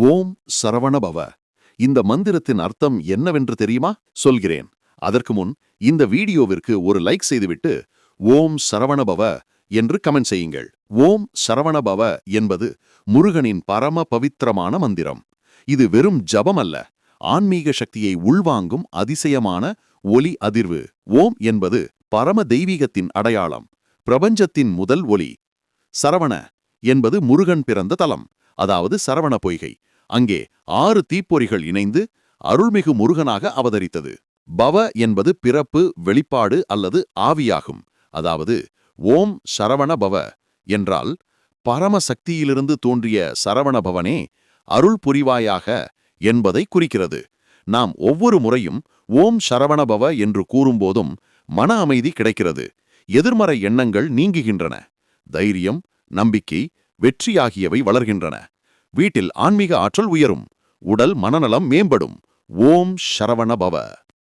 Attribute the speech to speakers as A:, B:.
A: ஓம் சரவணபவ. இந்த மந்திரத்தின் அர்த்தம் என்னவென்று தெரியுமா? சொல்கிறேன். அதற்கு முன் இந்த வீடியோவிற்கு ஒரு லைக் செய்துவிட்டு ஓம் சரவணபவ என்று கமெண்ட் செய்யுங்கள். ஓம் சரவணபவ என்பது முருகனின் பரம பவித்திரமான மந்திரம். இது வெறும் ஜபம் அல்ல, ஆன்மீக சக்தியை உள்வாங்கும் அதிசயமான ஒலி அதிர்வு. ஓம் என்பது பரம தெய்வீகத்தின் அடையாளம், பிரபஞ்சத்தின் முதல் ஒலி. சரவண என்பது முருகன் பிறந்த தலம், அதாவது சரவண பொய்கை. அங்கே 6 தீப்பொறிகள் இணைந்து அருள்மிகு முருகனாக அவதரித்தது. பவ என்பது பிறப்பு, வெளிப்பாடு அல்லது ஆவியாகும். அதாவது ஓம் சரவண பவ என்றால் பரமசக்தியிலிருந்து தோன்றிய சரவண பவனே அருள் புரிவாயாக என்பதை குறிக்கிறது. நாம் ஒவ்வொரு முறையும் ஓம் சரவண பவ என்று கூறும்போதும் மன அமைதி கிடைக்கிறது, எதிர்மறை எண்ணங்கள் நீங்குகின்றன, தைரியம், நம்பிக்கை, வெற்றி ஆகியவை வளர்கின்றன. வீட்டில் ஆன்மீக ஆற்றல் உயரும், உடல் மனநலம் மேம்படும். ஓம் சரவண பவ.